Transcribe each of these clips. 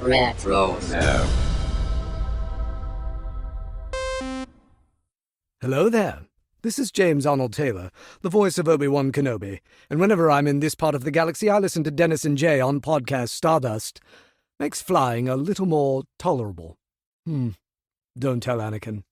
Retro. Hello there. This is James Arnold Taylor, the voice of Obi-Wan Kenobi, and whenever I'm in this part of the galaxy, I listen to Dennis and Jay on Podcast Stardust. Makes flying a little more tolerable. Don't tell Anakin.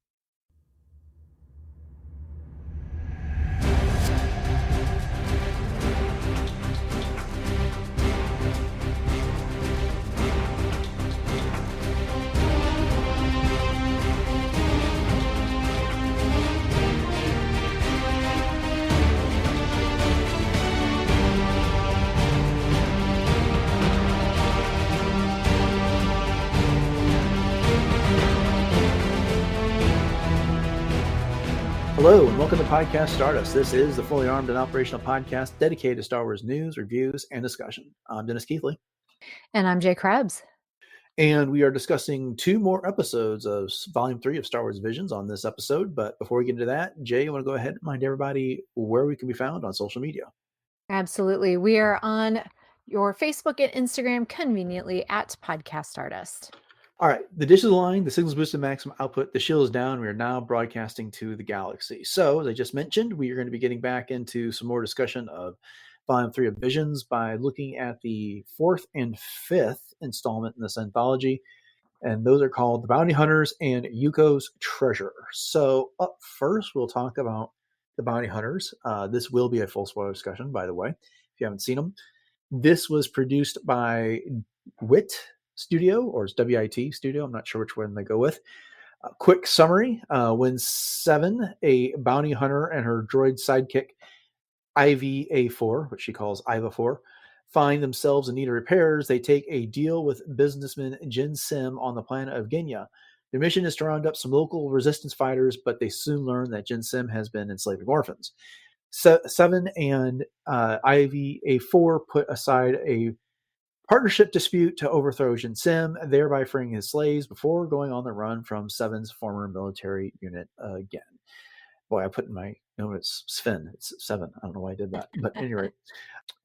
Hello, and welcome to Podcast Stardust. This is the fully armed and operational podcast dedicated to Star Wars news, reviews, and discussion. I'm Dennis Keithley. And I'm Jay Krebs. And we are discussing 2 more episodes of Volume 3 of Star Wars Visions on this episode. But before we get into that, Jay, you want to go ahead and remind everybody where we can be found on social media? Absolutely. We are on your Facebook and Instagram conveniently at Podcast Stardust. All right, the dish is aligned, the signal's boosted maximum output, the shield is down. We are now broadcasting to the galaxy. So, as I just mentioned, we are going to be getting back into some more discussion of Volume 3 of Visions by looking at the 4th and 5th installment in this anthology. And those are called The Bounty Hunters and Yuko's Treasure. So, up first, we'll talk about The Bounty Hunters. This will be a full spoiler discussion, by the way, if you haven't seen them. This was produced by WIT Studio, or it's WIT Studio. I'm not sure which one they go with. Quick summary. When Sevn, a bounty hunter, and her droid sidekick, IV-A4, which she calls IV-A4, find themselves in need of repairs, they take a deal with businessman Jin Sim on the planet of Genya. Their mission is to round up some local resistance fighters, but they soon learn that Jin Sim has been enslaving orphans. Sevn and IV-A4 put aside a partnership dispute to overthrow Jin Sim, thereby freeing his slaves before going on the run from Sevn's former military unit again. Boy, I put in my notes Sven. It's Sevn. I don't know why I did that. But anyway,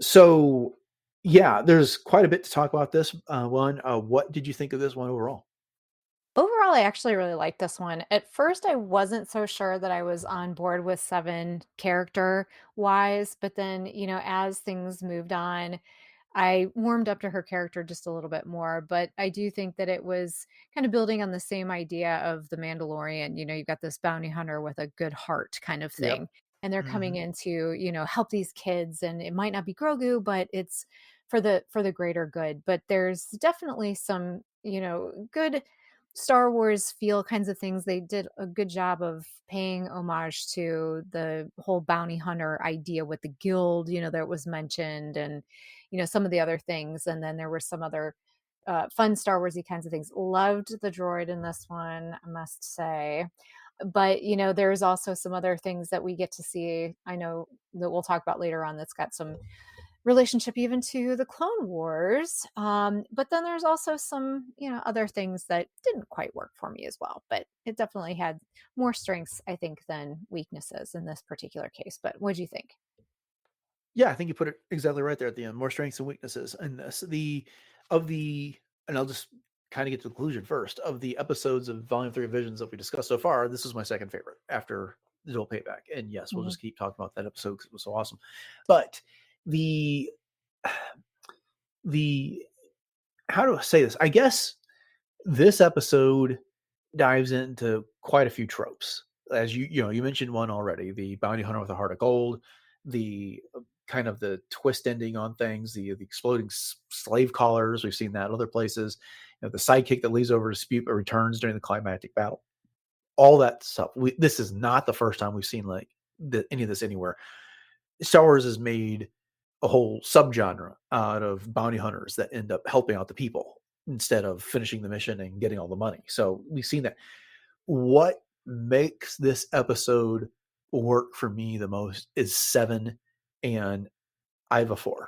so yeah, there's quite a bit to talk about this one. What did you think of this one overall? Overall, I actually really liked this one. At first, I wasn't so sure that I was on board with Sevn character-wise, but then, as things moved on, I warmed up to her character just a little bit more, but I do think that it was kind of building on the same idea of The Mandalorian. You've got this bounty hunter with a good heart kind of thing. Yep. And they're coming in to, help these kids, and it might not be Grogu, but it's for the greater good. But there's definitely some, good Star Wars feel kinds of things. They did a good job of paying homage to the whole bounty hunter idea with the guild, that was mentioned, and some of the other things. And then there were some other fun Star Warsy kinds of things. Loved the droid in this one, I must say. But there's also some other things that we get to see. I know that we'll talk about later on. That's got some relationship even to the Clone Wars. But then there's also some, other things that didn't quite work for me as well. But it definitely had more strengths, I think, than weaknesses in this particular case. But what do you think? Yeah, I think you put it exactly right there at the end. More strengths and weaknesses in this. And I'll just kind of get to the conclusion first. Of the episodes of Volume 3 of Visions that we discussed so far, this is my second favorite after The Dual Payback. And yes, we'll just keep talking about that episode because it was so awesome. But the how do I say this? I guess this episode dives into quite a few tropes. As you mentioned one already, the bounty hunter with a heart of gold, the kind of the twist ending on things, the exploding slave collars. We've seen that other places. The sidekick that leaves over dispute but returns during the climactic battle. All that stuff. This is not the first time we've seen any of this anywhere. Star Wars has made a whole subgenre out of bounty hunters that end up helping out the people instead of finishing the mission and getting all the money. So we've seen that. What makes this episode work for me the most is Sevn and IV-A4.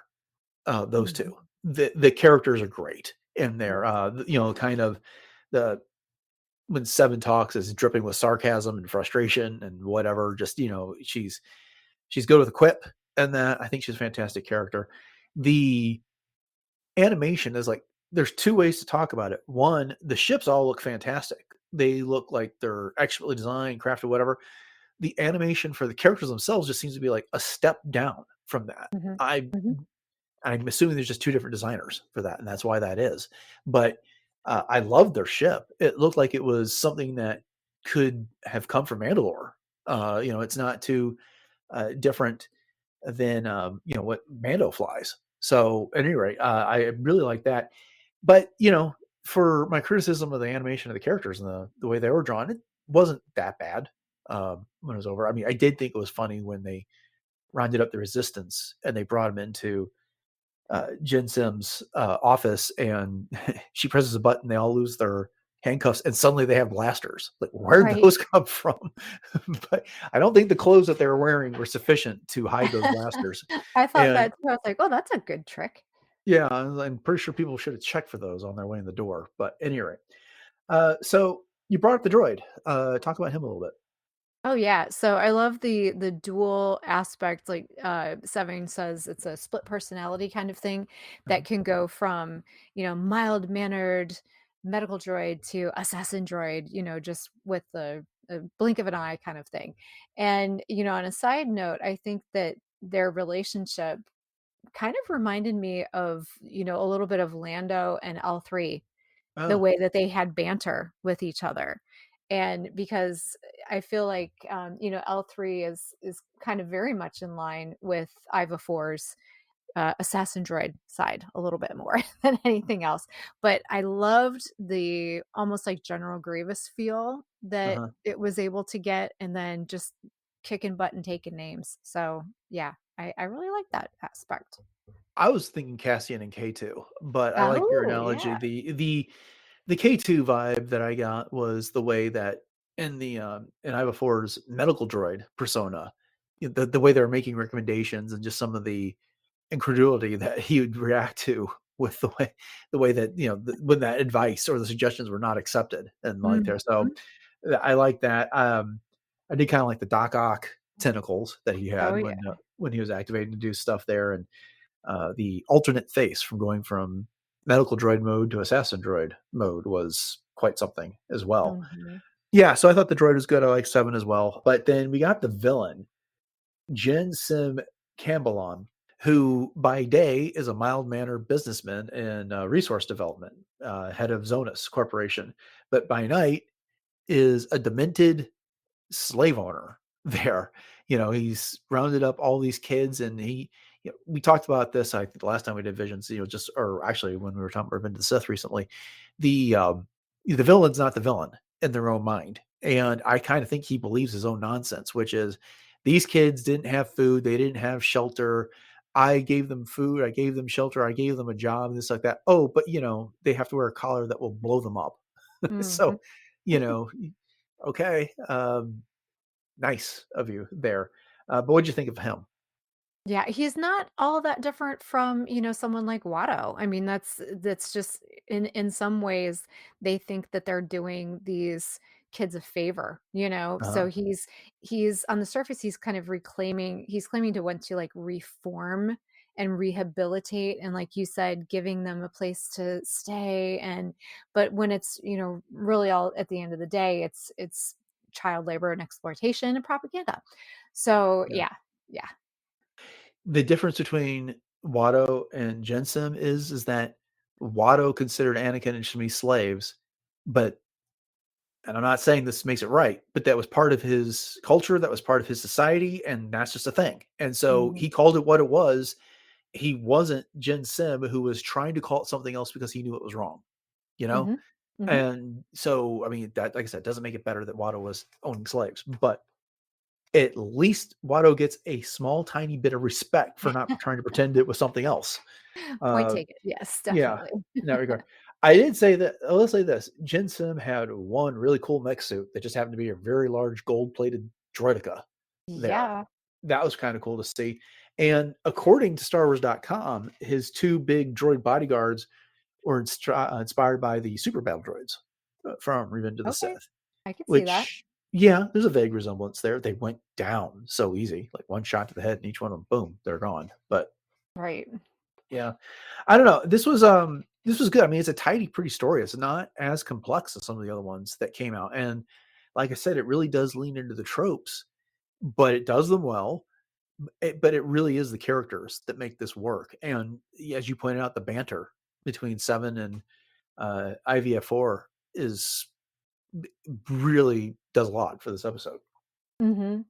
Those two. The characters are great in there. Kind of when Sevn talks is dripping with sarcasm and frustration and whatever. Just she's good with a quip, and that I think she's a fantastic character. The animation is like there's two ways to talk about it. One, the ships all look fantastic. They look like they're expertly designed, crafted, whatever. The animation for the characters themselves just seems to be like a step down from that. Hmm. I Hmm. I'm assuming there's just two different designers for that, and that's why that is. But I loved their ship. It looked like it was something that could have come from Mandalore. It's not too different than what Mando flies. So at any rate, I really like that. But for my criticism of the animation of the characters and the way they were drawn, it wasn't that bad when it was over. I mean, I did think it was funny when they rounded up the resistance and they brought him into Jen Sim's office, and she presses a button. They all lose their handcuffs, and suddenly they have blasters. Like, where'd Right. those come from? But I don't think the clothes that they were wearing were sufficient to hide those blasters. I thought And that too. I was like, oh, that's a good trick. yeah, I'm pretty sure people should have checked for those on their way in the door. But anyway, so you brought up the droid. Talk about him a little bit. Oh yeah. So I love the dual aspect. Like Sevn says, it's a split personality kind of thing that Mhm. can go from, mild mannered medical droid to assassin droid, just with a blink of an eye kind of thing. And, on a side note, I think that their relationship kind of reminded me of, a little bit of Lando and L3, the Oh, way that they had banter with each other. And because I feel like, L3 is kind of very much in line with IV-A4's assassin droid side a little bit more than anything else. But I loved the almost like General Grievous feel that uh-huh. it was able to get, and then just kicking butt and taking names. So yeah, I really like that aspect. I was thinking Cassian and K2, but I like your Oh analogy. yeah. The K2 vibe that I got was the way that in IV-A4's medical droid persona, the way they were making recommendations and just some of the incredulity that he would react to with the way that when that advice or the suggestions were not accepted and like Mhm. there. So I like that. I did kind of like the Doc Ock tentacles that he Oh had yeah. when he was activated to do stuff there, and the alternate face from going from medical droid mode to assassin droid mode was quite something as well. Mhm. Yeah, so I thought the droid was good. I like Seven as well. But then we got the villain, Jen Sim Cambelon, who by day is a mild mannered businessman in resource development, head of Zonus Corporation, but by night is a demented slave owner there. He's rounded up all these kids, and we talked about this, I think, the last time we did Visions, just or actually when we were talking about Revenge of the Sith recently. The villain's not the villain in their own mind. And I kind of think he believes his own nonsense, which is these kids didn't have food, they didn't have shelter. I gave them food, I gave them shelter, I gave them a job, and this like that. Oh, but they have to wear a collar that will blow them up. So, Mhm. you know, okay. Nice of you there. But what'd you think of him? Yeah, he's not all that different from, someone like Watto. I mean, that's just in some ways they think that they're doing these kids a favor, Uh-huh. So he's on the surface, he's claiming to want to like reform and rehabilitate, and like you said, giving them a place to stay. And but when it's, really all at the end of the day, it's child labor and exploitation and propaganda. So Yeah. yeah. Yeah. The difference between Watto and Jensen is that Watto considered Anakin and Shmi slaves, but and I'm not saying this makes it right, but that was part of his culture, that was part of his society, and that's just a thing. And so Mhm. he called it what it was. He wasn't Jen Sim who was trying to call it something else because he knew it was wrong, you know? Mhm. Mhm. And so, I mean, that, like I said, doesn't make it better that Watto was owning slaves, but at least Watto gets a small, tiny bit of respect for not trying to pretend it was something else. Point Uh, taken. Yes, yeah, definitely. in that regard. I did say that. Let's say this: Jin Sim had one really cool mech suit that just happened to be a very large gold-plated droideka. There, Yeah. that was kind of cool to see. And according to StarWars.com, his two big droid bodyguards were inspired by the super battle droids from Revenge of the Okay. Sith. I could see that. Which, yeah, there's a vague resemblance there. They went down so easy, like one shot to the head, and each one of them, boom, they're gone. But Right. yeah, I don't know. This was This was good. I mean, it's a tidy, pretty story. It's not as complex as some of the other ones that came out. And like I said, it really does lean into the tropes, but it does them well. But it really is the characters that make this work. And as you pointed out, the banter between Sevn and IV-A4 is really does a lot for this episode.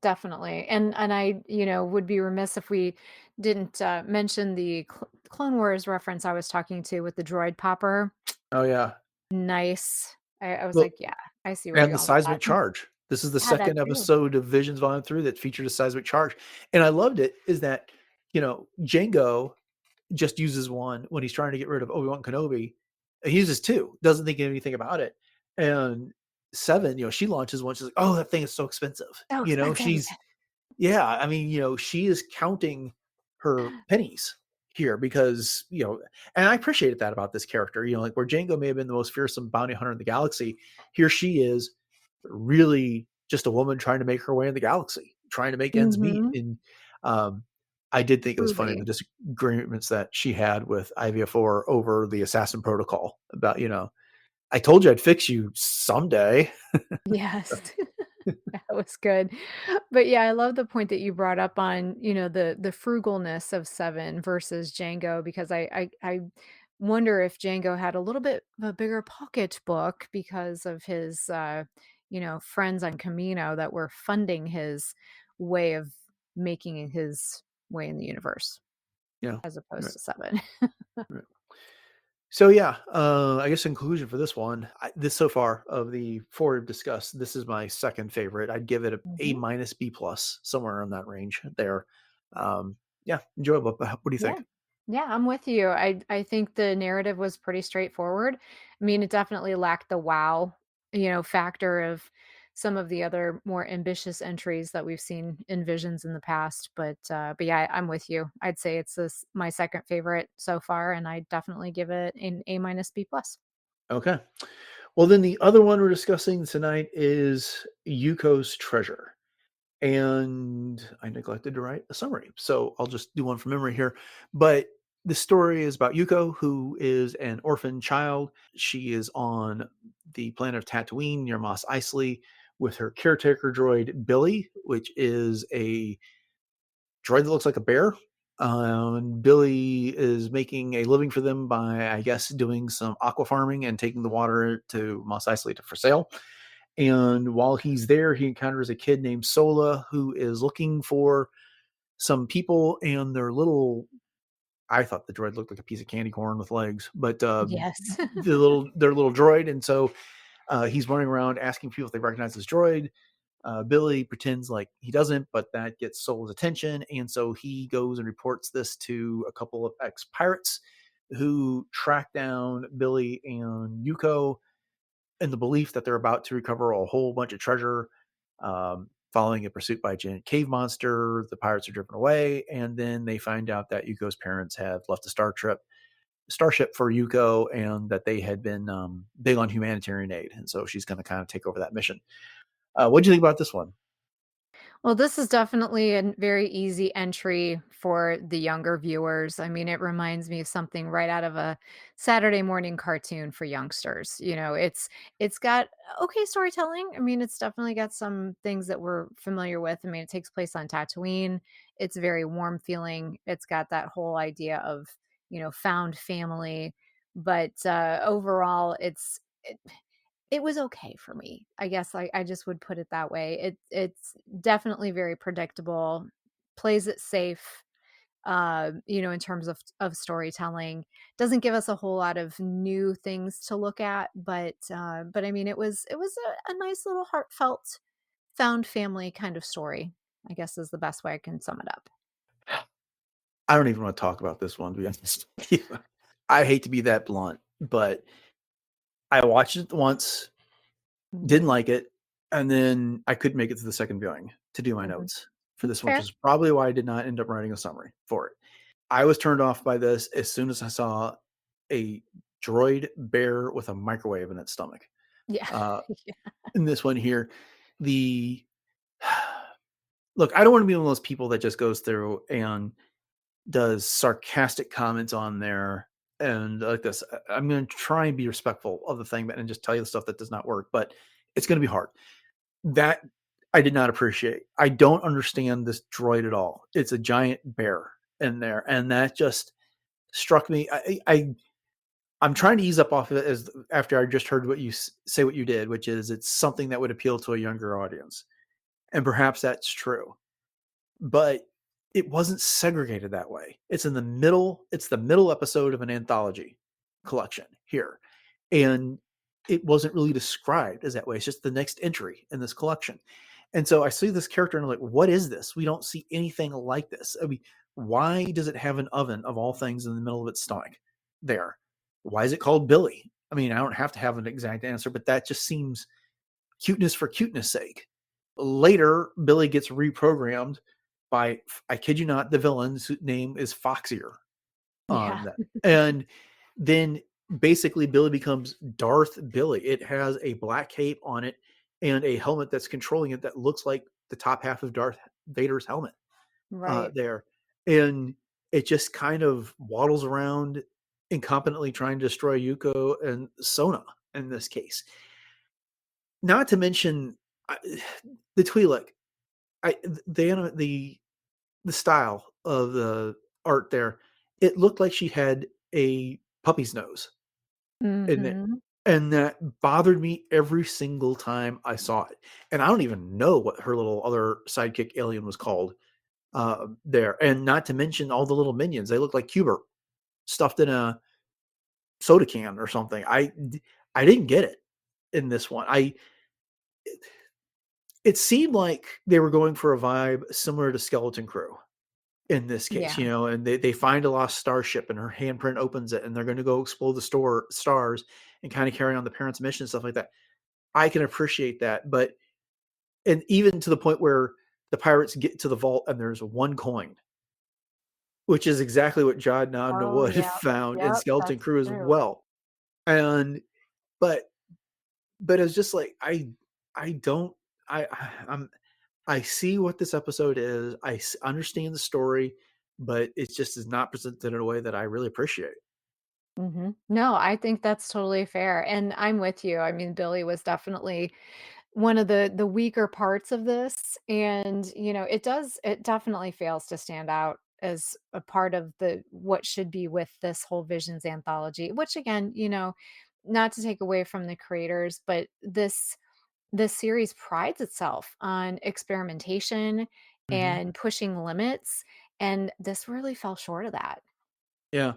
Definitely. And I, would be remiss if we didn't mention the Clone Wars reference I was talking to with the droid popper. Oh yeah. Nice. I was Well, like, yeah, I see where and you're the going with seismic that. charge. This is the Yeah, that second too. episode of Visions Volume 3 that featured a seismic charge. And I loved it is that, Django just uses one when he's trying to get rid of Obi-Wan Kenobi. He uses two, doesn't think anything about it. And Sevn, she launches one. She's like, "Oh, that thing is so expensive." So expensive. Yeah, I mean, she is counting her pennies here because, and I appreciated that about this character, like where Django may have been the most fearsome bounty hunter in the galaxy. Here she is really just a woman trying to make her way in the galaxy, trying to make ends meet. Mhm. And um, I did think it was funny, Truly. the disagreements that she had with IV-A4 over the assassin protocol about, I told you I'd fix you someday. Yes. That was good. But yeah, I love the point that you brought up on, the frugalness of Seven versus Django because I wonder if Django had a little bit of a bigger pocketbook because of his friends on Camino that were funding his way of making his way in the universe Yeah. as opposed Right, to Seven. right. So yeah, I guess in conclusion for this one, this so far of the four we've discussed, this is my second favorite. I'd give it A Mhm. minus B plus, somewhere in that range there. Yeah, enjoyable. But what do you Yeah. think? Yeah, I'm with you. I think the narrative was pretty straightforward. I mean, it definitely lacked the wow, factor of some of the other more ambitious entries that we've seen in Visions in the past. But yeah, I'm with you. I'd say it's my second favorite so far, and I definitely give it an A minus B plus. Okay. Well, then the other one we're discussing tonight is Yuko's Treasure. And I neglected to write a summary. So I'll just do one from memory here. But the story is about Yuko, who is an orphan child. She is on the planet of Tatooine near Mos Eisley with her caretaker droid, Billy, which is a droid that looks like a bear. And Billy is making a living for them by, I guess, doing some aqua farming and taking the water to Mos Eisley for sale. And while he's there, he encounters a kid named Sola who is looking for some people and their little. I thought the droid looked like a piece of candy corn with legs, but Yes. their little droid. And so he's running around asking people if they recognize this droid. Billy pretends like he doesn't, but that gets Sola's attention. And so he goes and reports this to a couple of ex pirates who track down Billy and Yuko in the belief that they're about to recover a whole bunch of treasure. Following a pursuit by a giant cave monster, the pirates are driven away, and then they find out that Yuko's parents have left a starship for Yuko, and that they had been big on humanitarian aid, and so she's going to kind of take over that mission. What do you think about this one? Well, this is definitely a very easy entry for the younger viewers. I mean, it reminds me of something right out of a Saturday morning cartoon for youngsters. It's got okay storytelling. I mean, it's definitely got some things that we're familiar with. I mean, it takes place on Tatooine. It's very warm feeling. It's got that whole idea of, found family, but overall it was okay for me. I guess I just would put it that way. It's definitely very predictable, plays it safe, in terms of storytelling. Doesn't give us a whole lot of new things to look at, but I mean it was a nice little heartfelt found family kind of story, I guess is the best way I can sum it up. I don't even want to talk about this one, to be honest. I hate to be that blunt, but I watched it once, Mhm, didn't like it, and then I couldn't make it to the second viewing to do my mhm. notes for this one, which Fair. is probably why I did not end up writing a summary for it. I was turned off by this as soon as I saw a droid bear with a microwave in its stomach. Yeah. Uh, Yeah. in this one here, the look, I don't want to be one of those people that just goes through and does sarcastic comments on there and like this. I'm going to try and be respectful of the thing and just tell you the stuff that does not work, but it's going to be hard. That I did not appreciate. I don't understand this droid at all. It's a giant bear in there, and that just struck me. I'm trying to ease up off of it as after I just heard what you say what you did, which is it's something that would appeal to a younger audience, and perhaps that's true, but it wasn't segregated that way. It's in the middle. It's the middle episode of an anthology collection here, and it wasn't really described as that way. It's just the next entry in this collection. And so I see this character and I'm like, what is this? We don't see anything like this. I mean, why does it have an oven of all things in the middle of its stomach there? Why is it called Billy? I mean, I don't have to have an exact answer, but that just seems cuteness for cuteness sake. Later, Billy gets reprogrammed by, I kid you not, the villain's name is Foxier on Yeah. that. And then basically Billy becomes Darth Billy. It has a black cape on it and a helmet that's controlling it that looks like the top half of Darth Vader's helmet Right. there. And it just kind of waddles around incompetently trying to destroy Yuko and Sona in this case. Not to mention the Twi'lek. The style of the art there, it looked like she had a puppy's nose in it. Mhm. And that bothered me every single time I saw it. And I don't even know what her little other sidekick alien was called there. And not to mention all the little minions. They look like Cubert stuffed in a soda can or something. I didn't get it in this one. It seemed like they were going for a vibe similar to Skeleton Crew in this case, Yeah. and they find a lost starship and her handprint opens it and they're going to go explore the stars and kind of carry on the parents' mission and stuff like that. I can appreciate that, but and even to the point where the pirates get to the vault and there's one coin, which is exactly what John Oh, Wood yeah. found in Yep, Skeleton that's Crew as true. well. And but it's just like I don't I I'm I see what this episode is. Understand the story, but it just is not presented in a way that I really appreciate. No, I think that's totally fair, and I'm with you. I mean, Billy was definitely one of the weaker parts of this, and, it definitely fails to stand out as a part of the what should be with this whole Visions anthology, which again, not to take away from the creators, but this series prides itself on experimentation Mhm. and pushing limits, and this really fell short of that. Yeah.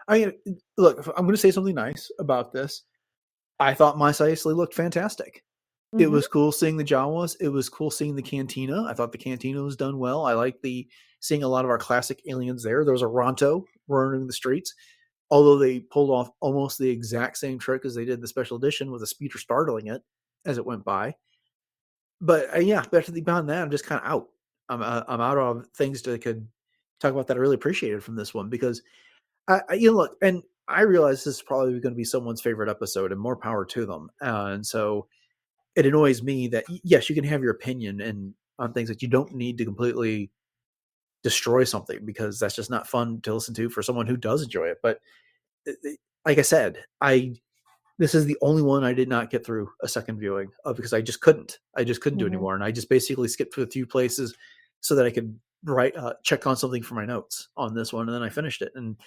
I mean, look, if I'm going to say something nice about this. I thought Mos Eisley looked fantastic. It Mhm. was cool seeing the Jawas. It was cool seeing the cantina. I thought the cantina was done well. I like the seeing a lot of our classic aliens there. There was a Ronto running the streets, although they pulled off almost the exact same trick as they did in the special edition with a speeder startling it as it went by. But yeah, beyond that, I'm just kind of out. I'm out of things that I could talk about that I really appreciated from this one because look, and I realize this is probably going to be someone's favorite episode, and more power to them. And so it annoys me that yes, you can have your opinion and on things that you don't need to completely destroy something because that's just not fun to listen to for someone who does enjoy it. But like I said, I this is the only one I did not get through a second viewing of because I just couldn't. I just couldn't do Mhm. anymore, and I just basically skipped through a few places so that I could write check on something for my notes on this one, and then I finished it. And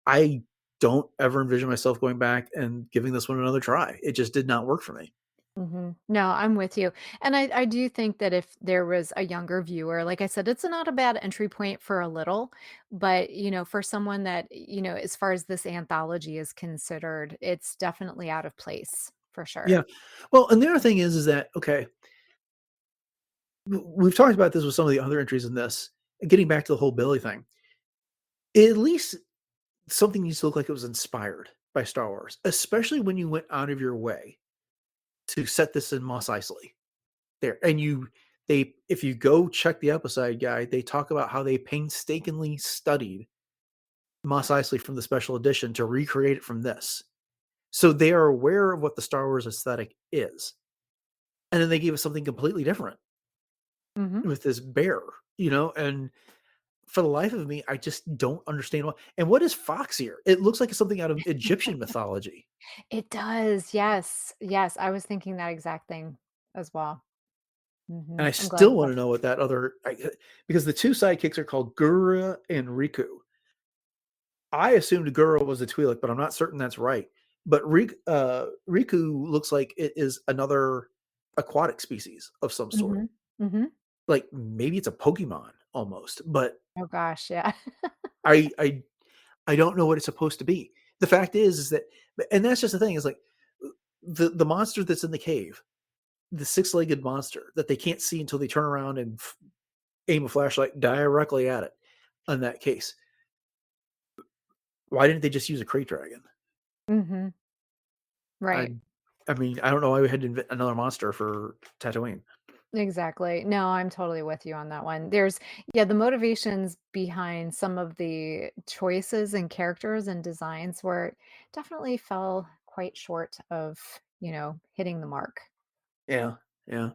I don't ever envision myself going back and giving this one another try. It just did not work for me. No, I'm with you. And I do think that if there was a younger viewer, like I said, it's not a bad entry point for a little, but for someone that, as far as this anthology is considered, it's definitely out of place for sure. Yeah. Well, and the other thing is that okay, we've talked about this with some of the other entries in this. Getting back to the whole Billy thing, at least something needs to look like it was inspired by Star Wars, especially when you went out of your way to set this in Mos Eisley there. And they if you go check the episode guide, they talk about how they painstakingly studied Mos Eisley from the special edition to recreate it from this. So they are aware of what the Star Wars aesthetic is. And then they gave us something completely different Hmm. with this bear, and for the life of me, I just don't understand why. And what is fox ear? It looks like something out of Egyptian mythology. It does, yes, yes, I was thinking that exact thing as well. And I I'm glad still you want brought to that. know what that because the two sidekicks are called Gura and Riku. I assumed Gura was a Twi'lek, but I'm not certain that's right. But Riku looks like it is another aquatic species of some sort. Mhm, mhm. Like maybe it's a Pokemon almost, but Oh gosh, yeah. I I I don't know what it's supposed to be. The fact is that, and that's just the thing is like the monster that's in the cave, the six-legged monster that they can't see until they turn around and aim a flashlight directly at it. In that case, why didn't they just use a crate dragon? Mhm, I right. I mean, I don't know why we had to invent another monster for Tatooine. Exactly. No, I'm totally with you on that one. There's yeah, the motivations behind some of the choices and characters and designs were definitely fell quite short of, hitting the mark. Yeah, yeah.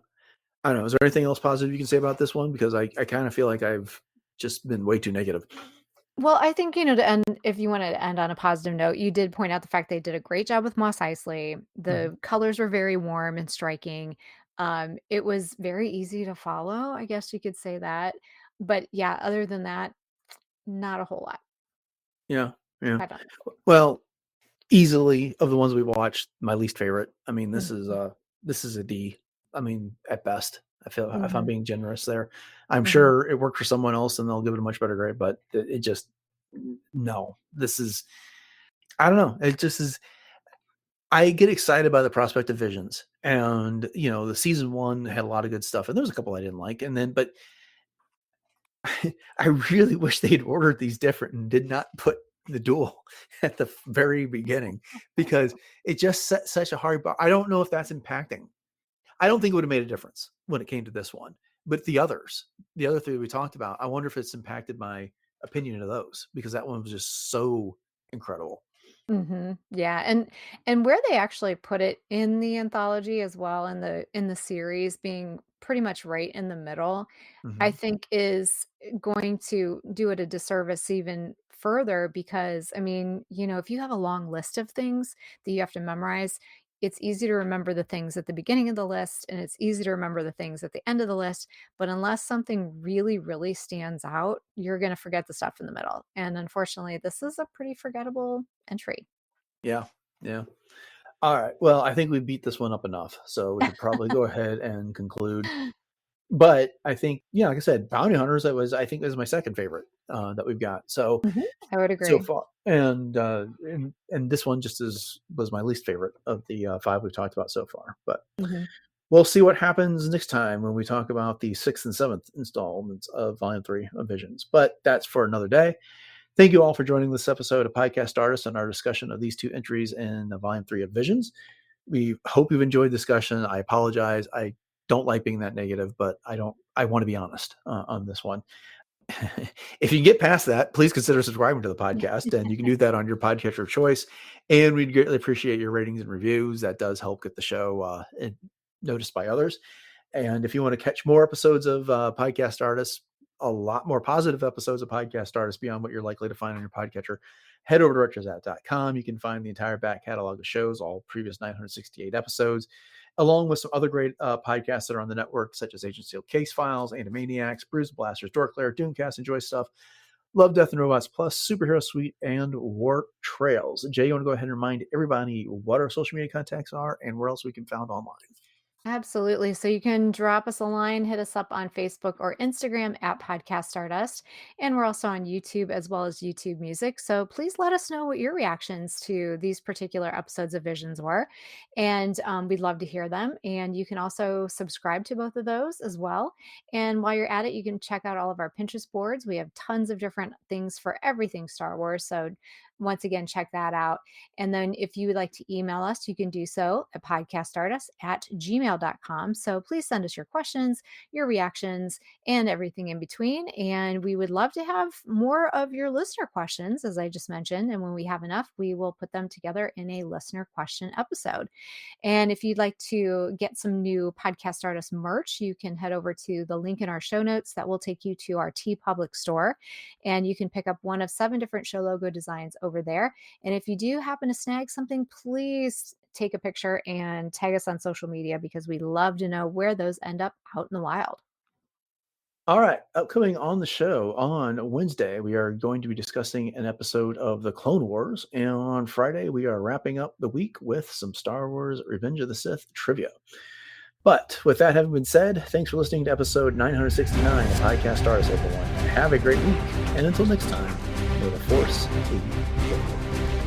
I don't know. Is there anything else positive you can say about this one? Because I kind of feel like I've just been way too negative. Well, I think, to end if you wanted to end on a positive note, you did point out the fact they did a great job with Mos Eisley. Mhm. The colors were very warm and striking. It was very easy to follow, I guess you could say that. But yeah, other than that, not a whole lot. Yeah, yeah. I don't Well, easily of the ones we watched, my least favorite. I mean, Mhm, this is a D. I mean, at best. I feel if I'm mhm, being generous there. I'm mhm, sure it worked for someone else and they'll give it a much better grade, but it just no. This is I don't know. It just is I get excited by the prospect of Visions. And, the season 1 had a lot of good stuff and there was a couple I didn't like and then but I really wish they'd ordered these different and did not put the duel at the very beginning because it just set such a hard bar. I don't know if that's impacting. I don't think it would have made a difference when it came to this one, but the other three we talked about, I wonder if it's impacted my opinion of those because that one was just so incredible. mhm, yeah, and where they actually put it in the anthology as well in the series being pretty much right in the middle, I Hmm. think is going to do it a disservice even further because, I mean, if you have a long list of things that you have to memorize, it's easy to remember the things at the beginning of the list and it's easy to remember the things at the end of the list. But unless something really, really stands out, you're going to forget the stuff in the middle. And unfortunately, this is a pretty forgettable entry. Yeah. Yeah. All right. Well, I think we beat this one up enough. So we could probably go ahead and conclude. But I think, yeah, like I said, Bounty Hunters, I think, is my second favorite that we've got. Mhm, I would So agree. far, and this one just was my least favorite of the five we've talked about so far. But Mhm. we'll see what happens next time when we talk about the sixth and seventh installments of Volume 3 of Visions. But that's for another day. Thank you all for joining this episode of Podcast Artist and our discussion of these two entries in the Volume 3 of Visions. We hope you've enjoyed the discussion. I apologize. I don't like being that negative, but I want to be honest on this one. If you can get past that, please consider subscribing to the podcast, and you can do that on your podcatcher of choice. And we'd greatly appreciate your ratings and reviews. That does help get the show noticed by others. And if you want to catch more episodes of Podcast Artists, a lot more positive episodes of Podcast Artists beyond what you're likely to find on your podcatcher, head over to retrosat.com. You can find the entire back catalog of shows, all previous 968 episodes, along with some other great podcasts that are on the network, such as Agent Steel Case Files, Animaniacs, Bruise Blasters, Dork Lair, Doomcast, Enjoy Stuff, Love, Death, and Robots Plus, Superhero Suite, and War Trails. Jay, you want to go ahead and remind everybody what our social media contacts are and where else we can found online? Absolutely. So you can drop us a line, hit us up on Facebook or Instagram at Podcast Stardust. And we're also on YouTube as well as YouTube Music. So please let us know what your reactions to these particular episodes of Visions were. And we'd love to hear them. And you can also subscribe to both of those as well. And while you're at it, you can check out all of our Pinterest boards. We have tons of different things for everything Star Wars. So once again, check that out. And then if you would like to email us, you can do so at podcaststardust@gmail.com. So please send us your questions, your reactions, and everything in between. And we would love to have more of your listener questions, as I just mentioned. And when we have enough, we will put them together in a listener question episode. And if you'd like to get some new Podcast Stardust merch, you can head over to the link in our show notes that will take you to our TeePublic store. And you can pick up one of 7 different show logo designs over there. And if you do happen to snag something, please take a picture and tag us on social media, because we'd love to know where those end up out in the wild. All right, upcoming on the show on Wednesday, we are going to be discussing an episode of The Clone Wars. And on Friday, we are wrapping up the week with some Star Wars Revenge of the Sith trivia. But with that having been said, thanks for listening to episode 969 of Podcast Stardust, everyone. Have a great week. And until next time, may the Force be with you.